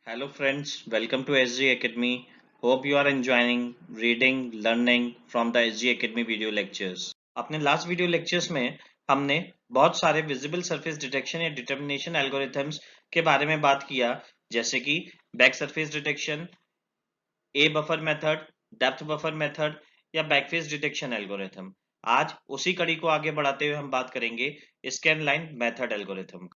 Hello friends, welcome to SG Academy. Hope you are enjoying reading, learning from the SG Academy video lectures. अपने last video lectures में हमने बहुत सारे visible surface detection या determination algorithms के बारे में बात किया, जैसे कि बैक सरफेस डिटेक्शन, ए buffer method, depth buffer method या बैकफेस डिटेक्शन एल्गोरिथम। आज उसी कड़ी को आगे बढ़ाते हुए हम बात करेंगे स्कैन लाइन मेथड एल्गोरिथम।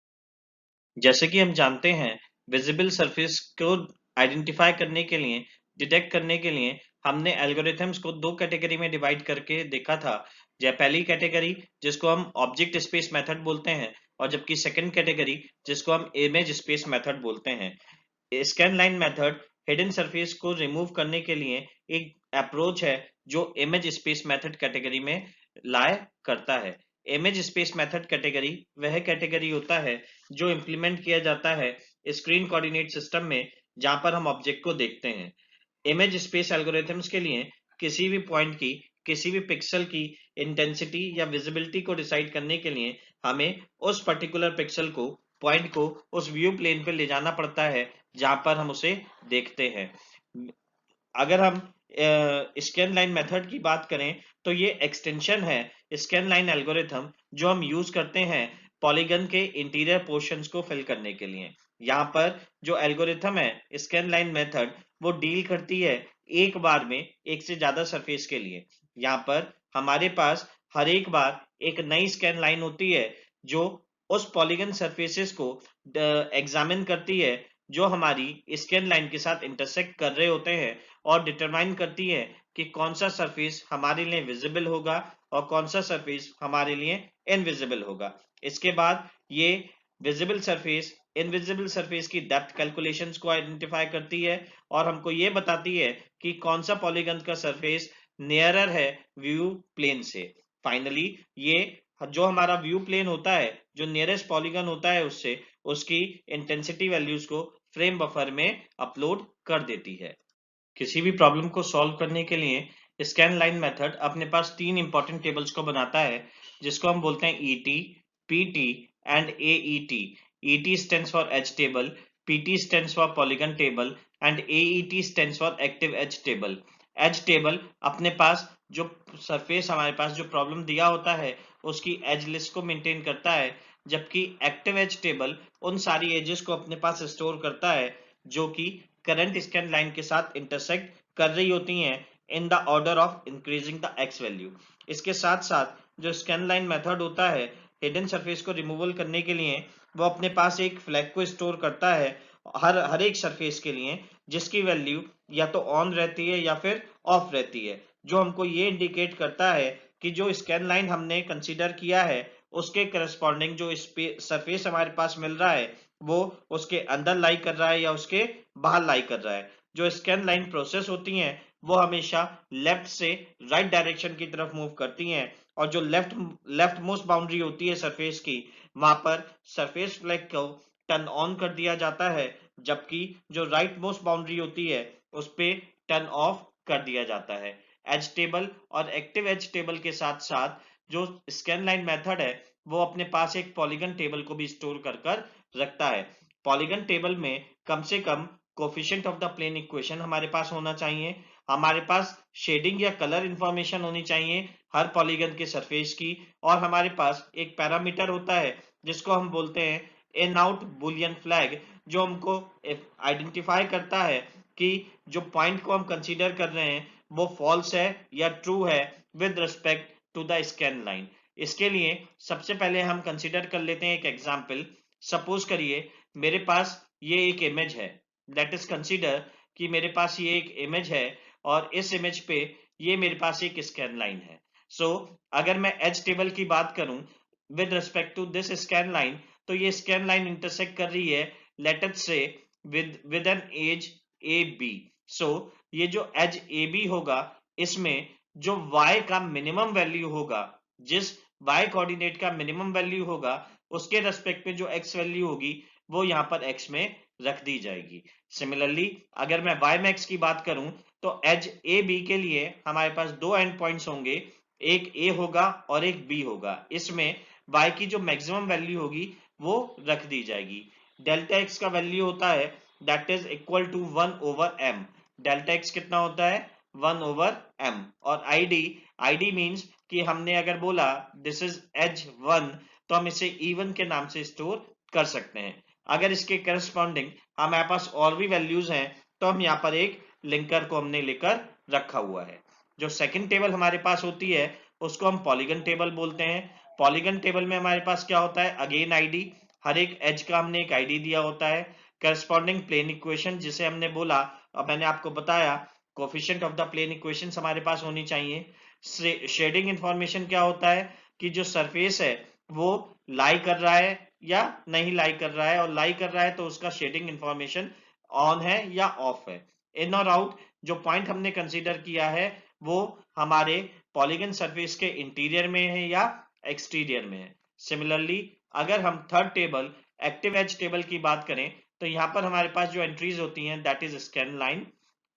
जैसे कि हम जानते हैं, विजिबल सरफेस को आइडेंटिफाई करने के लिए, डिटेक्ट करने के लिए हमने एल्गोरिथम्स को दो कैटेगरी में डिवाइड करके देखा था। पहली कैटेगरी जिसको हम ऑब्जेक्ट स्पेस मेथड बोलते हैं, और जबकि सेकंड कैटेगरी जिसको हम इमेज स्पेस मेथड बोलते हैं। Scan line method hidden surface को रिमूव करने के लिए एक अप्रोच है जो इमेज स्पेस मेथड कैटेगरी में लाया करता है। इमेज स्पेस मेथड कैटेगरी वह कैटेगरी होता है जो इम्प्लीमेंट किया जाता है स्क्रीन कोऑर्डिनेट सिस्टम में, जहां पर हम ऑब्जेक्ट को देखते हैं। इमेज स्पेस एल्गोरिथम्स के लिए किसी भी पॉइंट की, किसी भी पिक्सल की इंटेंसिटी या विजिबिलिटी को डिसाइड करने के लिए हमें उस पर्टिकुलर पिक्सल को, पॉइंट को उस व्यू प्लेन पे ले जाना पड़ता है जहां पर हम उसे देखते हैं। अगर हम स्कैन लाइन मेथड की बात करें तो ये एक्सटेंशन है स्कैन लाइन एल्गोरिथम जो हम यूज करते हैं पॉलीगन के इंटीरियर पोर्शंस को फिल करने के लिए। यहाँ पर जो एल्गोरिथम है स्कैन लाइन मेथड, वो डील करती है एक बार में एक से ज्यादा सरफेस के लिए। यहाँ पर हमारे पास हर एक बार एक नई स्कैन लाइन होती है जो उस पॉलीगन सरफेसेस को एग्जामिन करती है जो हमारी स्कैन लाइन के साथ इंटरसेक्ट कर रहे होते हैं, और डिटरमाइन करती है कि कौन सा सरफेस हमारे लिए विजिबल होगा और कौन सा सरफेस हमारे लिए इनविजिबल होगा। इसके बाद ये विजिबल सरफेस, इनविजिबल सरफेस की डेप्थ कैलकुलेशंस को आइडेंटिफाई करती है और हमको ये बताती है कि कौन सा पॉलीगन का सरफेस नियरर है व्यू प्लेन से। फाइनली ये जो हमारा व्यू प्लेन होता है, जो नियरेस्ट पॉलीगन होता है, उससे उसकी इंटेंसिटी वैल्यूज को फ्रेम बफर में अपलोड कर देती है। किसी भी प्रॉब्लम को सॉल्व करने के लिए स्कैन लाइन मेथड अपने पास तीन इंपॉर्टेंट टेबल्स को बनाता है, जिसको हम बोलते हैं ET, PT and AET. ET stands for edge table, PT stands for polygon table and AET stands for active edge table. Edge table अपने पास जो सरफेस, हमारे पास जो प्रॉब्लम दिया होता है उसकी एज लिस्ट को मेंटेन करता है, जबकि एक्टिव एज टेबल उन सारी एजेस को अपने पास स्टोर करता है जो कि करंट स्कैन लाइन के साथ इंटरसेक्ट कर रही होती हैं in the order of increasing the x value. इसके साथ साथ जो स्कैन लाइन मेथड होता है हिडन सरफेस को रिमूवल करने के लिए, वो अपने पास एक फ्लैग को स्टोर करता है हर एक सरफेस के लिए, जिसकी वैल्यू या तो ऑन रहती है या फिर ऑफ रहती है, जो हमको ये इंडिकेट करता है कि जो स्कैन लाइन हमने कंसीडर किया है उसके करस्पॉन्डिंग जो सरफेस हमारे पास मिल रहा है वो उसके अंदर लाई कर रहा है या उसके बाहर लाई कर रहा है। जो स्कैन लाइन प्रोसेस होती हैं वो हमेशा लेफ्ट से राइट डायरेक्शन की तरफ मूव करती हैं, और जो लेफ्ट मोस्ट बाउंड्री होती है सरफेस की, वहां पर सरफेस फ्लैग को टर्न ऑन कर दिया जाता है, जबकि जो राइट मोस्ट बाउंड्री होती है उस पे टर्न ऑफ कर दिया जाता है। एज टेबल और एक्टिव एज टेबल के साथ साथ जो स्कैन लाइन मेथड है वो अपने पास एक पॉलीगन टेबल को भी स्टोर कर रखता है। पॉलीगन टेबल में कम से कम coefficient of the plane equation हमारे पास होना चाहिए, हमारे पास शेडिंग या कलर इंफॉर्मेशन होनी चाहिए हर पॉलीगन के सरफेस की, और हमारे पास एक पैरामीटर होता है जिसको हम बोलते हैं इन आउट बुलियन फ्लैग, जो हमको आइडेंटिफाई करता है कि जो पॉइंट को हम कंसीडर कर रहे हैं वो फॉल्स है या ट्रू है with respect to the scan line. इसके लिए सबसे पहले हम कंसीडर कर लेते हैं एक एग्जांपल। सपोज करिए मेरे पास ये एक इमेज है, लेट अस कंसीडर कि मेरे पास ये एक इमेज है और इस इमेज पे ये मेरे पास एक स्कैन लाइन है। सो अगर मैं एज टेबल की बात करूं with respect to this scan line, तो ये स्कैन लाइन इंटरसेक्ट कर रही है let us say with an edge A B. So ये जो एज ए बी होगा, इसमें जो y का मिनिमम वैल्यू होगा, जिस y कोऑर्डिनेट का मिनिमम वैल्यू होगा, उसके रेस्पेक्ट में जो x वैल्यू होगी वो यहाँ पर x में रख दी जाएगी। सिमिलरली अगर मैं y मैक्स की बात करूं तो एज ए बी के लिए हमारे पास दो एंड पॉइंट्स होंगे, एक a होगा और एक b होगा। इसमें y की जो मैक्सिमम वैल्यू होगी वो रख दी जाएगी। डेल्टा x का वैल्यू होता है that is equal to 1/m। Delta x कितना होता है 1/m। और आईडी मींस कि हमने अगर बोला दिस इज एज 1 तो हम इसे E1 के नाम से स्टोर कर सकते हैं। अगर इसके करस्पॉन्डिंग हमारे पास और भी वैल्यूज हैं तो हम यहाँ पर एक लिंकर को हमने लेकर रखा हुआ है। जो सेकंड टेबल हमारे पास होती है उसको हम पॉलीगन टेबल बोलते हैं। पॉलीगन टेबल में हमारे पास क्या होता है अगेन आईडी, हर एक एज का हमने एक आईडी दिया होता है। करस्पॉन्डिंग प्लेन इक्वेशन जिसे हमने बोला और मैंने आपको बताया coefficient of the plane equations हमारे पास होनी चाहिए। शेडिंग इंफॉर्मेशन क्या होता है कि जो सरफेस है वो लाई कर रहा है या नहीं लाई कर रहा है, और लाई कर रहा है तो उसका शेडिंग इंफॉर्मेशन ऑन है या ऑफ है। इन और आउट जो पॉइंट हमने कंसीडर किया है वो हमारे पॉलीगन सरफेस के इंटीरियर में है या एक्सटीरियर में है। सिमिलरली अगर हम third table active edge table की बात करें तो यहाँ पर हमारे पास जो एंट्रीज होती हैं that is scan line,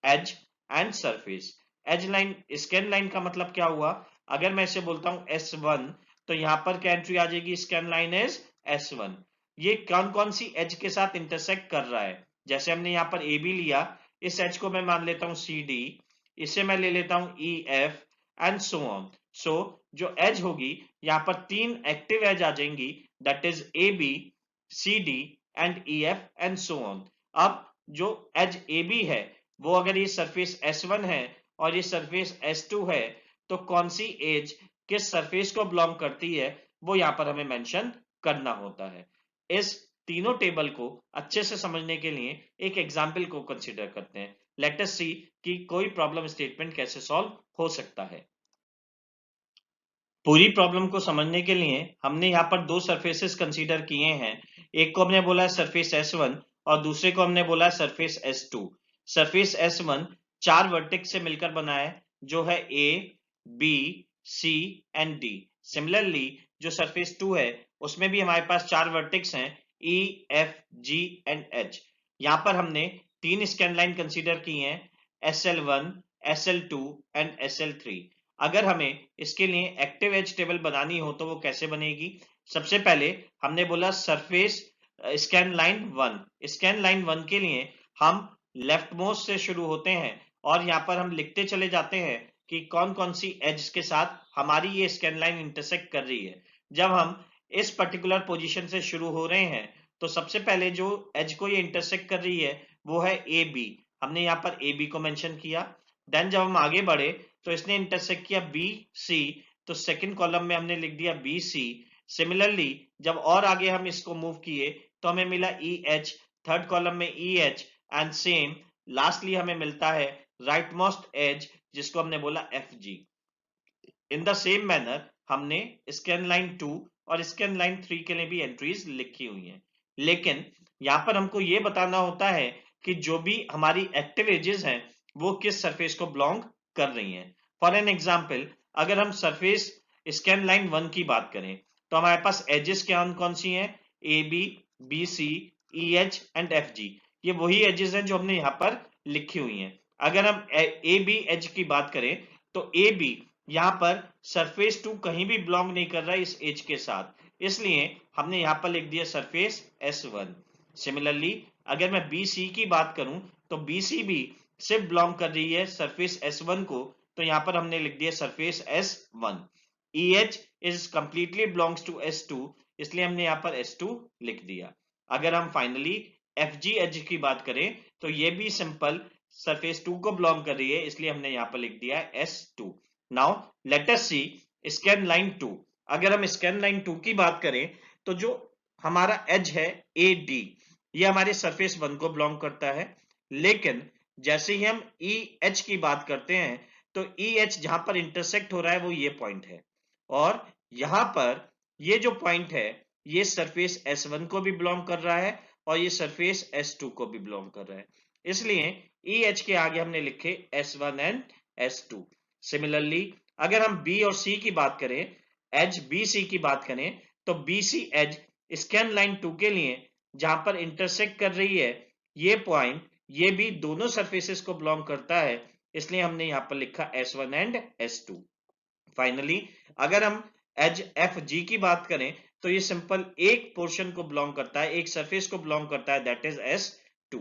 edge and surface. Edge line scan line का मतलब क्या हुआ, अगर मैं इसे बोलता हूं S1 तो यहाँ पर क्या एंट्री आ जाएगी स्कैन लाइन इज S1। ये कौन कौन सी एज के साथ इंटरसेक्ट कर रहा है, जैसे हमने यहाँ पर AB लिया, इस एज को मैं मान लेता हूं CD, इसे मैं ले लेता हूं EF एंड सो ऑन। सो जो एज होगी यहाँ पर तीन एक्टिव एज आ जाएंगी that is AB, CD and EF and so on. अब जो एज AB है वो अगर ये सरफेस S1 है और ये सरफेस S2 है तो कौन सी एज किस सरफेस को बिलोंग करती है वो यहाँ पर हमें मेंशन करना होता है। इस तीनों टेबल को अच्छे से समझने के लिए एक एग्जाम्पल को कंसीडर करते हैं। लेट अस सी कि कोई प्रॉब्लम स्टेटमेंट कैसे सॉल्व हो सकता है। पूरी प्रॉब्लम को समझने के लिए हमने यहाँ पर दो सरफेसेस कंसीडर किए हैं। एक को हमने बोला है सरफेस S1 और दूसरे को हमने बोला है सरफेस S2। सरफेस S1 चार वर्टेक्स से मिलकर बना है जो है A, B, C and D। Similarly जो सरफेस 2 है उसमें भी हमारे पास चार वर्टेक्स हैं E, F, G and H। यहाँ पर हमने तीन स्कैन लाइन कंसीडर की हैं SL1, SL2 एंड SL3। अगर हमें इसके लिए एक्टिव एज टेबल बनानी हो तो वो कैसे बनेगी, सबसे पहले हमने बोला surface scan line 1। Scan line 1 के लिए हम लेफ्ट मोस्ट से शुरू होते हैं और यहाँ पर हम लिखते चले जाते हैं कि कौन कौन सी एज के साथ हमारी ये स्कैन लाइन इंटरसेक्ट कर रही है। जब हम इस पर्टिकुलर पोजीशन से शुरू हो रहे हैं तो सबसे पहले जो एज को ये इंटरसेक्ट कर रही है वो है AB। हमने यहाँ पर AB को मेंशन किया। देन जब हम आगे बढ़े तो इसने इंटरसेक्ट किया BC, तो सेकंड कॉलम में हमने लिख दिया BC। सिमिलरली जब और आगे हम इसको मूव किए तो हमें मिला EH, थर्ड कॉलम में EH एंड सेम लास्टली हमें मिलता है राइट मोस्ट एज जिसको हमने बोला FG। In the same manner हमने स्कैन लाइन 2 और स्कैन लाइन 3 के लिए भी एंट्रीज लिखी हुई हैं, लेकिन यहाँ पर हमको ये बताना होता है कि जो भी हमारी एक्टिव एजेस हैं वो किस सरफेस को बिलोंग कर रही हैं। फॉर एन एग्जांपल अगर हम सरफेस स्कैन लाइन 1 की बात करें तो हमारे पास एजेस क्या कौन सी हैं AB, BC, EH and FG। ये वही एजेस हैं जो हमने यहाँ पर लिखी हुई हैं। अगर हम AB एज की बात करें तो AB यहाँ पर सरफेस 2 कहीं भी बिलोंग नहीं कर रहा है इस एज के साथ, इसलिए हमने यहाँ पर लिख दिया सरफेस S1। सिमिलरली अगर मैं BC की बात करूं तो BC भी सिर्फ बिलोंग कर रही है सरफेस S1 को, तो यहाँ पर हमने लिख दिया surface S1। EH is completely belongs to S2, इसलिए हमने यहाँ पर S2 लिख दिया। अगर हम फाइनली FG एज की बात करें तो ये भी सिंपल सरफेस 2 को बिलोंग कर रही है, इसलिए हमने यहाँ पर लिख दिया है S2। Now let us see scan line 2। अगर हम स्कैन लाइन 2 की बात करें तो जो हमारा एज है AD ये हमारे सरफेस 1 को बिलोंग करता है, लेकिन जैसे ही हम EH की बात करते हैं तो EH जहां पर इंटरसेक्ट हो रहा है वो ये पॉइंट है, और यहां पर ये जो पॉइंट है ये सरफेस S1 को भी बिलोंग कर रहा है और ये सरफेस S2 को भी बिलोंग कर रहा है, इसलिए EH के आगे हमने लिखे S1 एंड S2। सिमिलरली अगर हम B और C की बात करें, एज BC की बात करें तो BC एज स्कैन लाइन 2 के लिए जहां पर इंटरसेक्ट कर रही है ये पॉइंट, ये भी दोनों सरफेसेस को बिलोंग करता है, इसलिए हमने यहां पर लिखा S1 एंड S2। फाइनली अगर हम एज FG की बात करें तो ये सिंपल एक पोर्शन को बिलोंग करता है, एक सरफेस को बिलोंग करता है that is S2।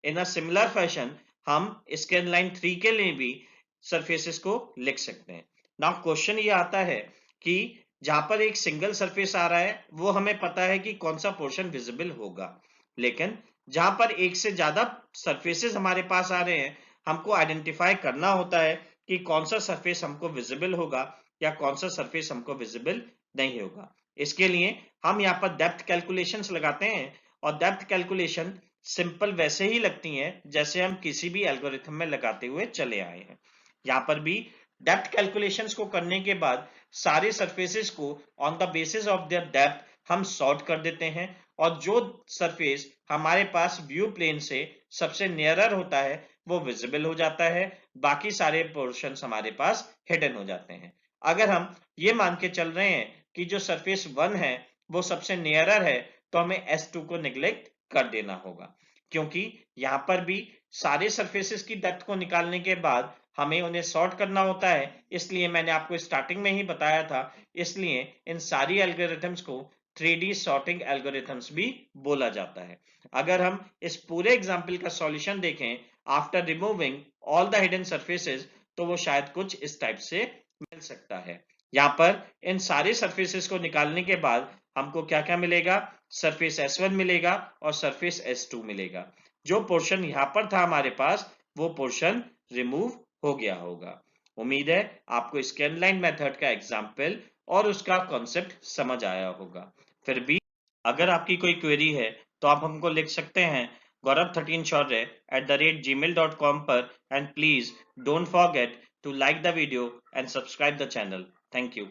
In a similar fashion हम स्कैन लाइन 3 के लिए भी सरफेसेस को लिख सकते हैं। नाउ क्वेश्चन ये आता है कि जहां पर एक सिंगल सरफेस आ रहा है वो हमें पता है कि कौन सा पोर्शन विजिबल होगा, लेकिन जहां पर एक से ज्यादा सरफेसेस हमारे पास आ रहे हैं हमको आइडेंटिफाई करना होता है कि कौन सा सरफेस हमको विजिबल होगा या कौन सा सरफेस हमको विजिबल नहीं होगा। इसके लिए हम यहाँ पर डेप्थ कैलकुलेशंस लगाते हैं और डेप्थ कैलकुलेशन सिंपल वैसे ही लगती हैं जैसे हम किसी भी एल्गोरिथम में लगाते हुए चले आए हैं। यहाँ पर भी डेप्थ कैलकुलेशंस को करने के बाद सारे सरफेसेस को on the basis of their depth हम सॉर्ट कर देते हैं और जो सरफेस हमारे पास व्यू प्लेन से सबसे नियरर होता है वो विजिबल हो जाता है, बाकी सारे पोर्शंस हमारे पास हिडन हो जाते हैं। अगर हम ये मान के चल रहे हैं कि जो सरफेस 1 है वो सबसे नियरर है तो हमें S2 को निगलेक्ट कर देना होगा, क्योंकि यहाँ पर भी सारे सरफेसेस की डेप्थ को निकालने के बाद हमें उन्हें सॉर्ट करना होता है। इसलिए मैंने आपको स्टार्टिंग में ही बताया था, इसलिए इन सारी एल्गोरिथम्स को 3D सॉर्टिंग एल्गोरिथम्स भी बोला जाता है। अगर हम इस पूरे एग्जाम्पल का सॉल्यूशन देखें after removing all the hidden surfaces तो वो शायद कुछ इस टाइप से मिल सकता है। यहाँ पर इन सारे सरफेसेस को निकालने के बाद हमको क्या क्या मिलेगा, सरफेस S1 मिलेगा और सरफेस S2 मिलेगा। जो पोर्शन यहाँ पर था हमारे पास वो पोर्शन रिमूव हो गया होगा। उम्मीद है आपको स्कैन लाइन मेथड का एग्जाम्पल और उसका कॉन्सेप्ट समझ आया होगा। फिर भी अगर आपकी कोई क्वेरी है तो आप हमको लिख सकते हैं gaurav13shaurya@gmail.com पर, and please don't forget to like the video and subscribe the channel. Thank you.